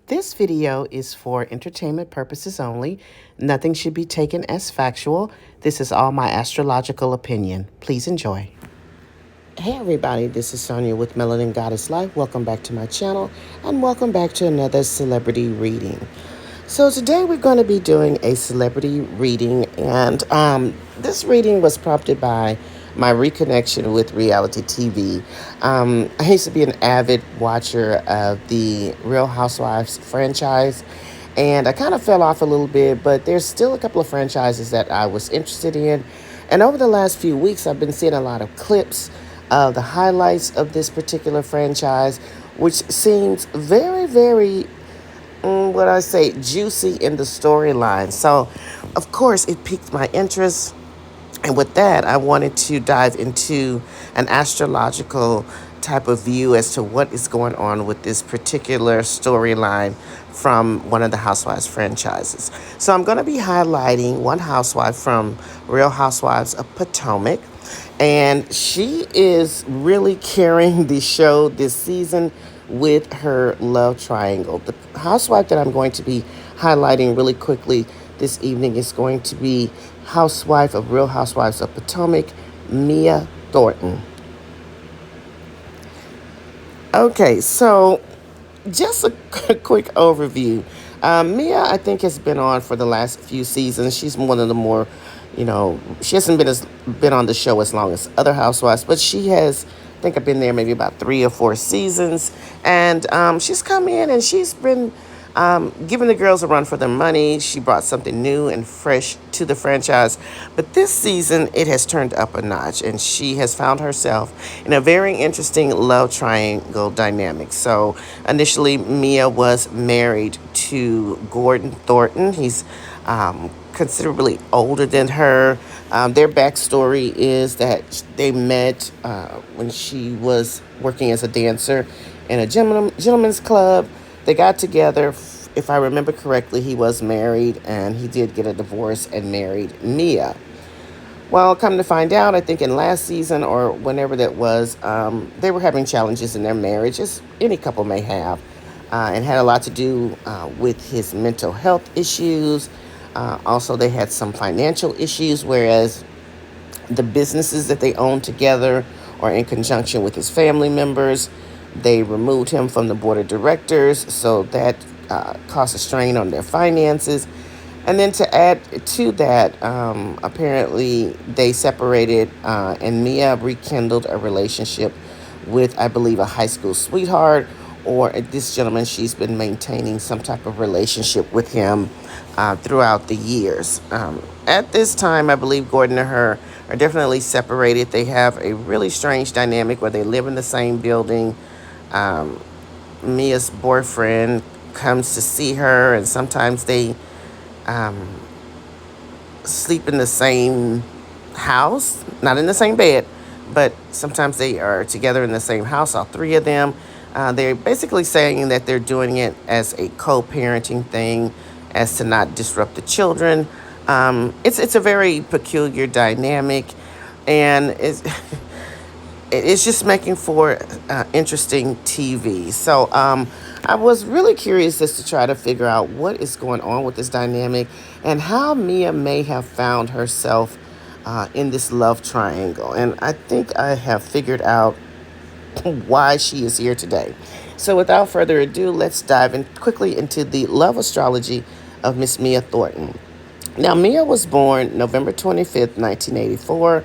This video is for entertainment purposes only. Nothing should be taken as factual. This is all my astrological opinion. Please enjoy. Hey everybody, this is Sonia with Melanin Goddess Life. Welcome back to my channel and welcome back to another celebrity reading. So today we're going to be doing a celebrity reading, and this reading was prompted by my reconnection with reality TV. I used to be an avid watcher of the Real Housewives franchise, and I kind of fell off a little bit, but there's still a couple of franchises that I was interested in. And over the last few weeks, I've been seeing a lot of clips of the highlights of this particular franchise, which seems very, very juicy in the storyline. So, of course, it piqued my interest. And with that, I wanted to dive into an astrological type of view as to what is going on with this particular storyline from one of the Housewives franchises. So I'm going to be highlighting one housewife from Real Housewives of Potomac. And she is really carrying the show this season with her love triangle. The housewife that I'm going to be highlighting really quickly this evening is going to be housewife of Real Housewives of Potomac, Mia Thornton. Okay, so just a quick overview. Mia, I think, has been on for the last few seasons. She's one of the more, she hasn't been on the show as long as other housewives, but she has, I think I've been there maybe about 3 or 4 seasons. And she's come in and she's been giving the girls a run for their money. She brought something new and fresh to the franchise. But this season, it has turned up a notch, and she has found herself in a very interesting love triangle dynamic. So initially, Mia was married to Gordon Thornton. He's considerably older than her. Their backstory is that they met when she was working as a dancer in a gentleman's club. They got together. If I remember correctly, he was married, and he did get a divorce and married Mia. Well, come to find out, I think in last season or whenever that was, they were having challenges in their marriage, as any couple may have, and had a lot to do with his mental health issues. Also, they had some financial issues, whereas the businesses that they owned together or in conjunction with his family members, they removed him from the board of directors, so that caused a strain on their finances. And then to add to that, apparently they separated, and Mia rekindled a relationship with, I believe, a high school sweetheart, or this gentleman, she's been maintaining some type of relationship with him throughout the years. At this time, I believe Gordon and her are definitely separated. They have a really strange dynamic where they live in the same building. Mia's boyfriend comes to see her, and sometimes they sleep in the same house, not in the same bed, but sometimes they are together in the same house, all 3 of them. They're basically saying that they're doing it as a co-parenting thing, as to not disrupt the children. It's a very peculiar dynamic, and it's just making for interesting TV. So I was really curious as to try to figure out what is going on with this dynamic and how Mia may have found herself in this love triangle. And I think I have figured out why she is here today. So without further ado, let's dive in quickly into the love astrology of Miss Mia Thornton. Now, Mia was born November 25th, 1984.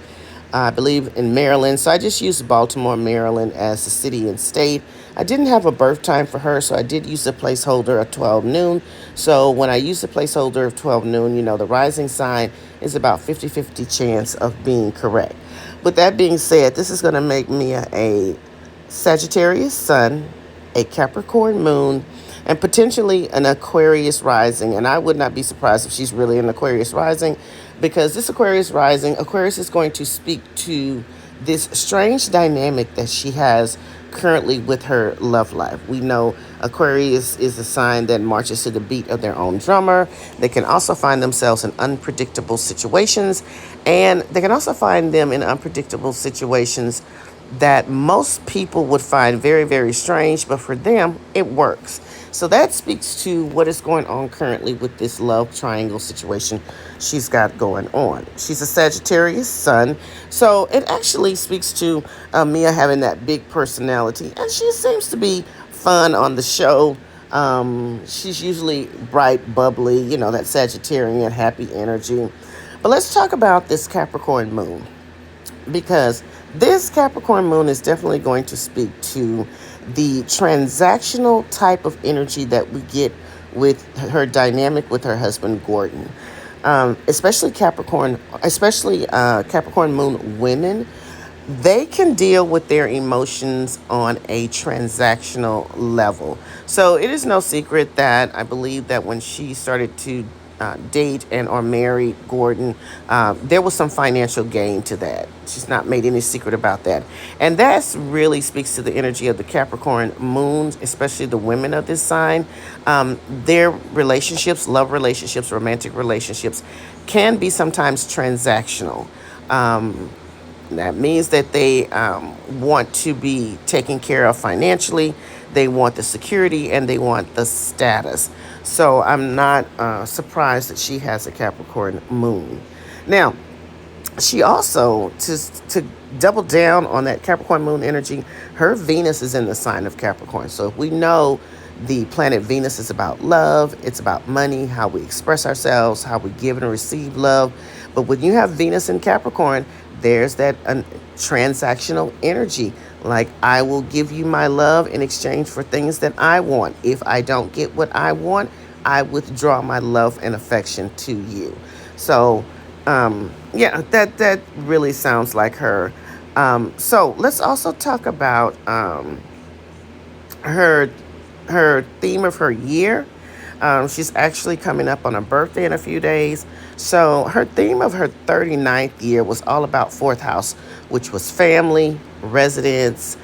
I believe in Maryland. So I just used Baltimore, Maryland as the city and state. I didn't have a birth time for her, so I did use a placeholder of 12 noon. So when I use the placeholder of 12 noon, the rising sign is about 50-50 chance of being correct. With that being said, this is going to make Mia a Sagittarius sun, a Capricorn moon, and potentially an Aquarius rising. And I would not be surprised if she's really an Aquarius rising, because this Aquarius is going to speak to this strange dynamic that she has currently with her love life. We know Aquarius is a sign that marches to the beat of their own drummer. They can also find themselves in unpredictable situations, and they can also find them in unpredictable situations that most people would find very, very strange, but for them, it works. So that speaks to what is going on currently with this love triangle situation she's got going on. She's a Sagittarius sun, so it actually speaks to Mia having that big personality, and she seems to be fun on the show. She's usually bright, bubbly, that Sagittarian, happy energy. But let's talk about this Capricorn moon, because this Capricorn moon is definitely going to speak to the transactional type of energy that we get with her dynamic with her husband Gordon. Especially Capricorn moon women, they can deal with their emotions on a transactional level. So it is no secret that I believe that when she started to date and or marry Gordon, there was some financial gain to that. She's not made any secret about that. And that really speaks to the energy of the Capricorn moons, especially the women of this sign. Their relationships, love relationships, romantic relationships, can be sometimes transactional. That means that they want to be taken care of financially, they want the security, and they want the status. So I'm not surprised that she has a Capricorn moon. Now, she also, to double down on that Capricorn moon energy, her Venus is in the sign of Capricorn. So if we know the planet Venus is about love, it's about money, how we express ourselves, how we give and receive love. But when you have Venus in Capricorn, there's that transactional energy. Like, I will give you my love in exchange for things that I want. If I don't get what I want, I withdraw my love and affection to you. So, yeah, that really sounds like her. So let's also talk about her her theme of her year. She's actually coming up on her birthday in a few days. So her theme of her 39th year was all about fourth house, which was family, residence,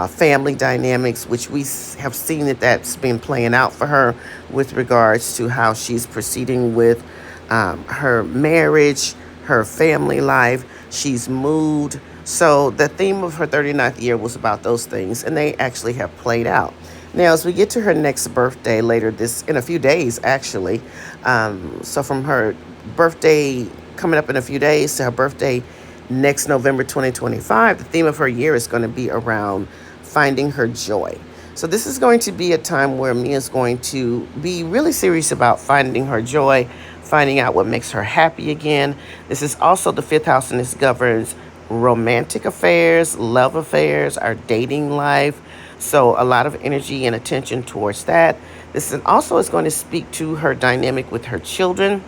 family dynamics, which we have seen that's been playing out for her with regards to how she's proceeding with her marriage, her family life. She's moved. So the theme of her 39th year was about those things, and they actually have played out. Now, as we get to her next birthday later in a few days, actually, so from her birthday coming up in a few days to her birthday next November 2025, the theme of her year is going to be around finding her joy. So this is going to be a time where Mia is going to be really serious about finding her joy, finding out what makes her happy again. This is also the fifth house, and this governs romantic affairs, love affairs, our dating life. So a lot of energy and attention towards that. This also is going to speak to her dynamic with her children,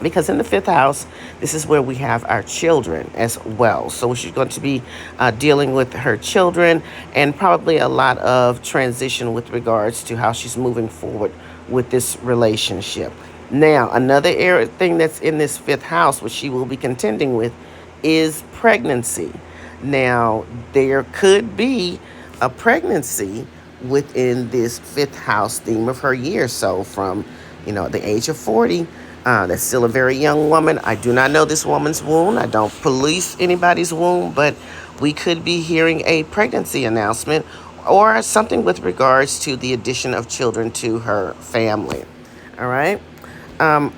because in the fifth house, this is where we have our children as well. So she's going to be dealing with her children, and probably a lot of transition with regards to how she's moving forward with this relationship. Now, another thing that's in this fifth house, which she will be contending with, is pregnancy. Now, there could be a pregnancy within this fifth house theme of her year. So from, the age of 40, that's still a very young woman. I do not know this woman's womb. I don't police anybody's womb, but we could be hearing a pregnancy announcement or something with regards to the addition of children to her family. All right.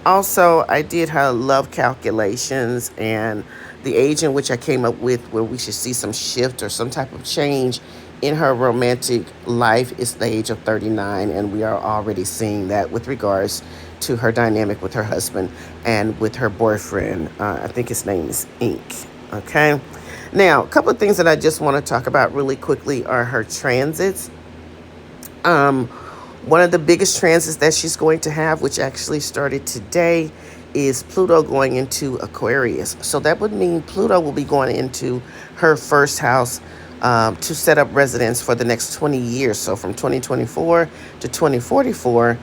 Also, I did her love calculations, and the age in which I came up with where we should see some shift or some type of change in her romantic life is the age of 39, and we are already seeing that with regards to her dynamic with her husband and with her boyfriend. I think his name is Ink. Okay. Now, a couple of things that I just want to talk about really quickly are her transits. One of the biggest transits that she's going to have, which actually started today, is Pluto going into Aquarius. So that would mean Pluto will be going into her first house to set up residence for the next 20 years. So from 2024 to 2044,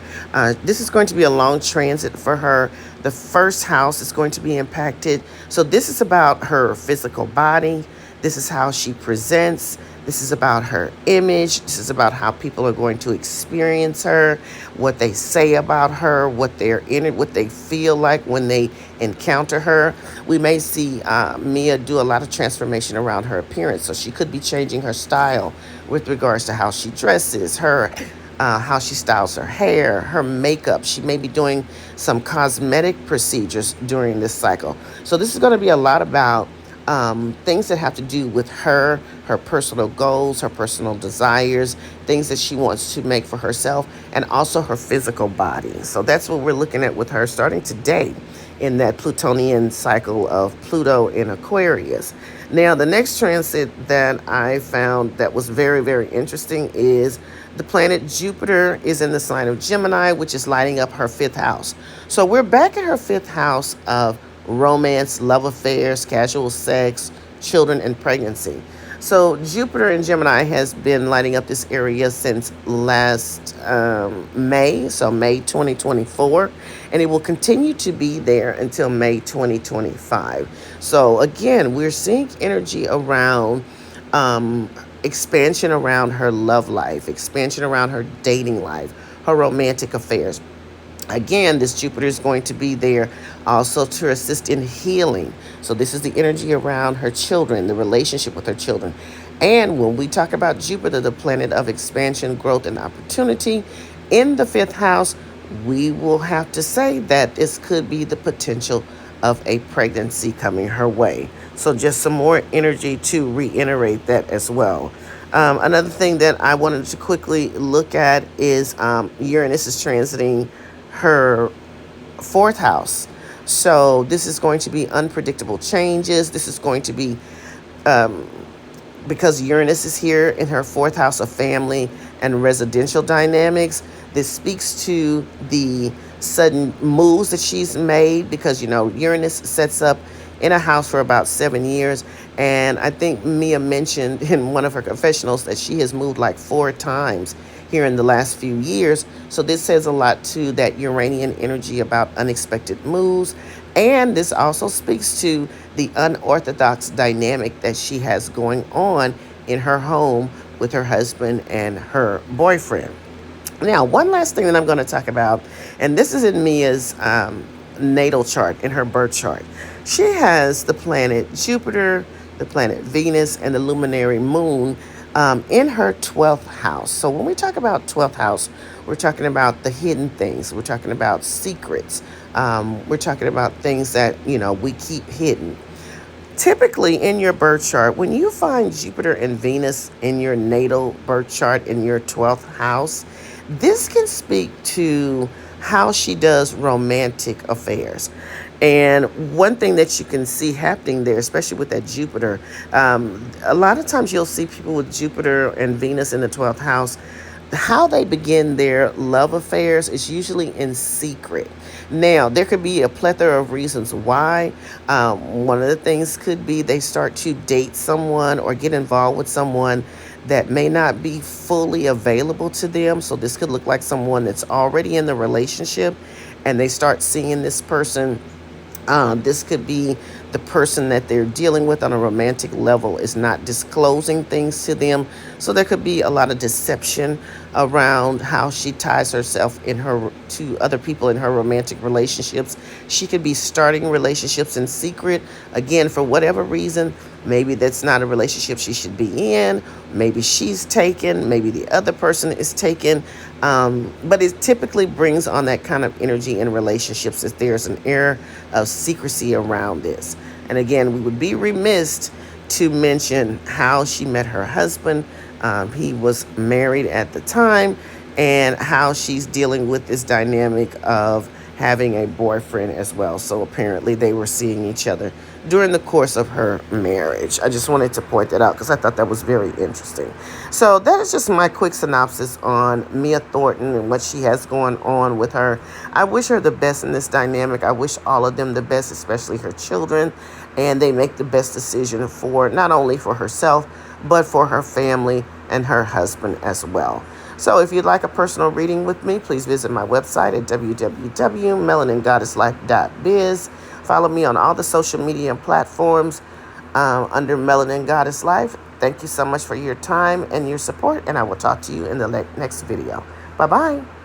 this is going to be a long transit for her. The first house is going to be impacted. So this is about her physical body. This is how she presents. This is about her image. This is about how people are going to experience her, what they say about her, what they're in it, what they feel like when they encounter her. We may see Mia do a lot of transformation around her appearance. So she could be changing her style with regards to how she dresses, her how she styles her hair, her makeup. She may be doing some cosmetic procedures during this cycle. So this is going to be a lot about things that have to do with her personal goals, her personal desires, things that she wants to make for herself, and also her physical body. So that's what we're looking at with her starting today in that Plutonian cycle of Pluto in Aquarius. Now, the next transit that I found that was very, very interesting is the planet Jupiter is in the sign of Gemini, which is lighting up her fifth house. So we're back at her fifth house of romance, love affairs, casual sex, children, and pregnancy. So Jupiter in Gemini has been lighting up this area since last May, so May 2024, and it will continue to be there until May 2025. So again, we're seeing energy around expansion around her love life, expansion around her dating life, her romantic affairs. Again, this Jupiter is going to be there also to assist in healing. So this is the energy around her children, the relationship with her children. And when we talk about Jupiter, the planet of expansion, growth, and opportunity, in the fifth house, we will have to say that this could be the potential of a pregnancy coming her way. So just some more energy to reiterate that as well. Another thing that I wanted to quickly look at is Uranus is transiting her fourth house. So this is going to be unpredictable changes. This is going to be because Uranus is here in her fourth house of family and residential dynamics. This speaks to the sudden moves that she's made because, Uranus sets up in a house for about 7 years. And I think Mia mentioned in one of her confessionals that she has moved like 4 times here in the last few years. So this says a lot to that Uranian energy about unexpected moves. And this also speaks to the unorthodox dynamic that she has going on in her home with her husband and her boyfriend. Now, one last thing that I'm going to talk about, and this is in Mia's natal chart, in her birth chart. She has the planet Jupiter, the planet Venus, and the luminary moon in her 12th house. So when we talk about 12th house, we're talking about the hidden things. We're talking about secrets. We're talking about things that, we keep hidden. Typically in your birth chart, when you find Jupiter and Venus in your natal birth chart in your 12th house, this can speak to how she does romantic affairs. And one thing that you can see happening there, especially with that Jupiter, a lot of times you'll see people with Jupiter and Venus in the 12th house, how they begin their love affairs is usually in secret. Now, there could be a plethora of reasons why. One of the things could be they start to date someone or get involved with someone that may not be fully available to them. So this could look like someone that's already in the relationship and they start seeing this person. This could be the person that they're dealing with on a romantic level is not disclosing things to them. So there could be a lot of deception around how she ties herself to other people in her romantic relationships. She could be starting relationships in secret, again, for whatever reason. Maybe that's not a relationship she should be in. Maybe she's taken. Maybe the other person is taken. But it typically brings on that kind of energy in relationships if there's an air of secrecy around this. And again, we would be remiss to mention how she met her husband. He was married at the time, and how she's dealing with this dynamic of having a boyfriend as well. So apparently they were seeing each other during the course of her marriage. I just wanted to point that out because I thought that was very interesting. So that is just my quick synopsis on Mia Thornton and what she has going on with her. I wish her the best in this dynamic. I wish all of them the best, especially her children, and they make the best decision for not only for herself, but for her family and her husband as well. So if you'd like a personal reading with me, please visit my website at www.melaningoddesslife.biz. Follow me on all the social media platforms under Melanin Goddess Life. Thank you so much for your time and your support, and I will talk to you in the next video. Bye-bye.